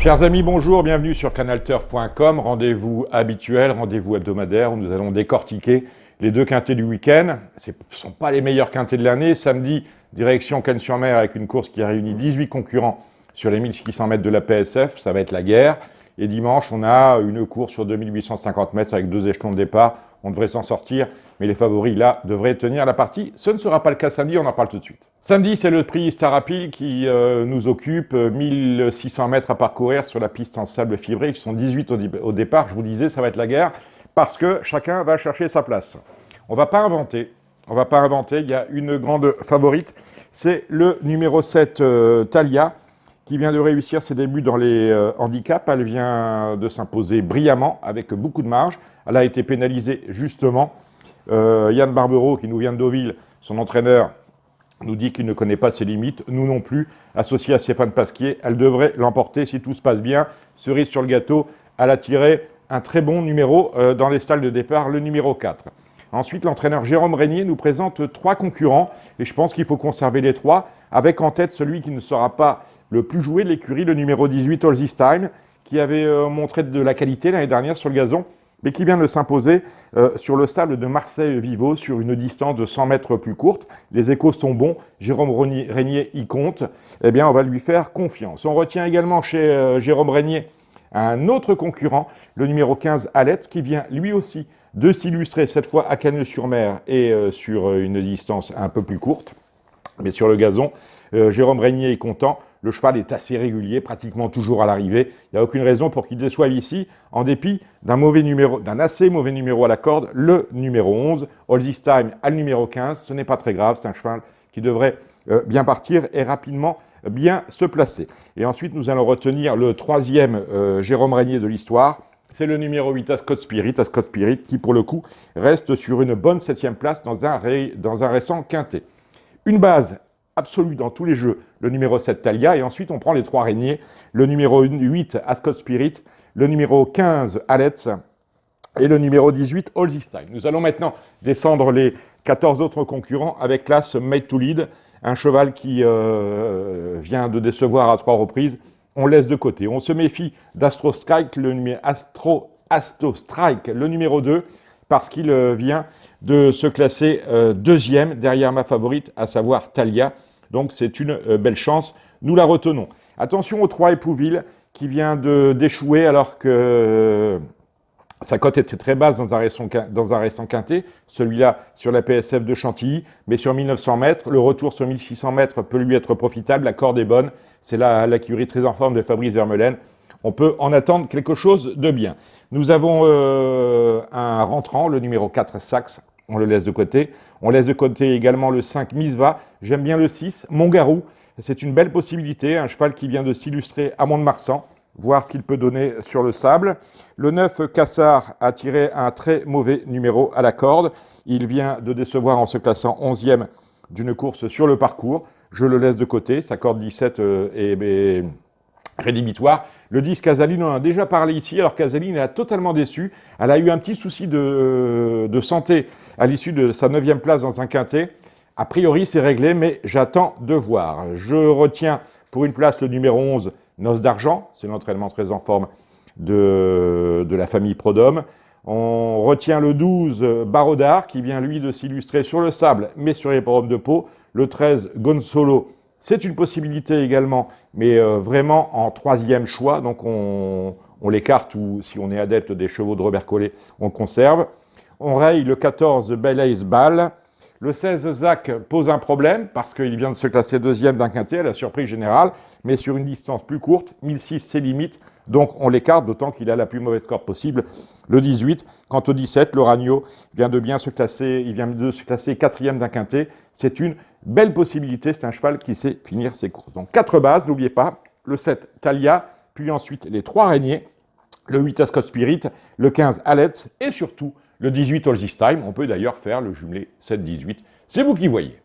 Chers amis, bonjour, bienvenue sur canalturf.com, rendez-vous habituel, rendez-vous hebdomadaire où nous allons décortiquer les deux quintets du week-end. Ce ne sont pas les meilleurs quintets de l'année. Samedi, direction Cannes-sur-Mer avec une course qui a réuni 18 concurrents sur les 1600 mètres de la PSF, ça va être la guerre. Et dimanche, on a une course sur 2850 mètres avec deux échelons de départ. On devrait s'en sortir, mais les favoris, là, devraient tenir la partie. Ce ne sera pas le cas samedi, on en parle tout de suite. Samedi, c'est le prix Starapil qui nous occupe, 1600 mètres à parcourir sur la piste en sable fibré. Ils sont 18 au départ, je vous disais, ça va être la guerre, parce que chacun va chercher sa place. On ne va pas inventer, il y a une grande favorite, c'est le numéro 7, Thalia, qui vient de réussir ses débuts dans les handicaps. Elle vient de s'imposer brillamment, avec beaucoup de marge. Elle a été pénalisée justement. Yann Barbero, qui nous vient de Deauville, son entraîneur, nous dit qu'il ne connaît pas ses limites. Nous non plus, associé à Stéphane Pasquier, elle devrait l'emporter si tout se passe bien. Cerise sur le gâteau, elle a tiré un très bon numéro dans les stalles de départ, le numéro 4. Ensuite, l'entraîneur Jérôme Régnier nous présente 3 concurrents, et je pense qu'il faut conserver les 3, avec en tête celui qui ne sera pas le plus joué de l'écurie, le numéro 18, All This Time, qui avait montré de la qualité l'année dernière sur le gazon, mais qui vient de s'imposer sur le stable de Marseille-Vivo sur une distance de 100 mètres plus courte. Les échos sont bons, Jérôme Régnier y compte, eh bien on va lui faire confiance. On retient également chez Jérôme Régnier un autre concurrent, le numéro 15, Alette, qui vient lui aussi de s'illustrer cette fois à Cagnes-sur-Mer et sur une distance un peu plus courte, mais sur le gazon. Jérôme Régnier est content. Le cheval est assez régulier, pratiquement toujours à l'arrivée. Il n'y a aucune raison pour qu'il déçoive ici, en dépit d'un assez mauvais numéro à la corde, le numéro 11. All This Time à le numéro 15. Ce n'est pas très grave, c'est un cheval qui devrait bien partir et rapidement bien se placer. Et ensuite, nous allons retenir le troisième Jérôme Régnier de l'histoire. C'est le numéro 8, Ascot Spirit, qui pour le coup reste sur une bonne 7e place dans un récent quintet. Une base absolue dans tous les jeux, le numéro 7 Thalia, et ensuite on prend les 3 Régniers, le numéro 8 Ascot Spirit, le numéro 15 Alette et le numéro 18 All This Time. Nous allons maintenant descendre les 14 autres concurrents avec l'As Made to Lead, un cheval qui vient de décevoir à 3 reprises. On laisse de côté. On se méfie d'Astro Strike, le numéro 2, parce qu'il vient de se classer deuxième derrière ma favorite, à savoir Thalia. Donc c'est une belle chance, nous la retenons. Attention au 3 Épouville qui vient d'échouer alors que sa cote était très basse dans un récent quintet, celui-là sur la PSF de Chantilly, mais sur 1900 mètres, le retour sur 1600 mètres peut lui être profitable, la corde est bonne, c'est là l'écurie très en forme de Fabrice Vermeulen. On peut en attendre quelque chose de bien. Nous avons un rentrant, le numéro 4 Saxe, on le laisse de côté. On laisse de côté également le 5 Misva, j'aime bien le 6 Mongarou, c'est une belle possibilité, un cheval qui vient de s'illustrer à Mont-de-Marsan, voir ce qu'il peut donner sur le sable. Le 9 Cassard a tiré un très mauvais numéro à la corde, il vient de décevoir en se classant 11e d'une course sur le parcours, je le laisse de côté, sa corde 17 est rédhibitoire. Le 10, Casaline, on en a déjà parlé ici. Alors Casaline a totalement déçu. Elle a eu un petit souci de santé à l'issue de sa 9e place dans un quintet. A priori, c'est réglé, mais j'attends de voir. Je retiens pour une place le numéro 11, Noce d'Argent. C'est l'entraînement très en forme de la famille Prodhomme. On retient le 12, Barodard, qui vient lui de s'illustrer sur le sable, mais sur les pommes de Pau. Le 13, Gonzalo. C'est une possibilité également, mais vraiment en 3e choix. Donc on l'écarte ou si on est adepte des chevaux de Robert Collet, on le conserve. On raye le 14 Belaise Ball. Le 16 Zach pose un problème parce qu'il vient de se classer 2e d'un quintet à la surprise générale, mais sur une distance plus courte, 1006 c'est limite. Donc on l'écarte, d'autant qu'il a la plus mauvaise corde possible, le 18. Quant au 17, le Ragno vient de se classer 4e d'un quintet. C'est une belle possibilité, c'est un cheval qui sait finir ses courses. Donc 4 bases, n'oubliez pas, le 7 Thalia, puis ensuite les 3 Régniers, le 8 Ascot Spirit, le 15 Alette et surtout le 18 All This Time. On peut d'ailleurs faire le jumelé 7-18, c'est vous qui voyez.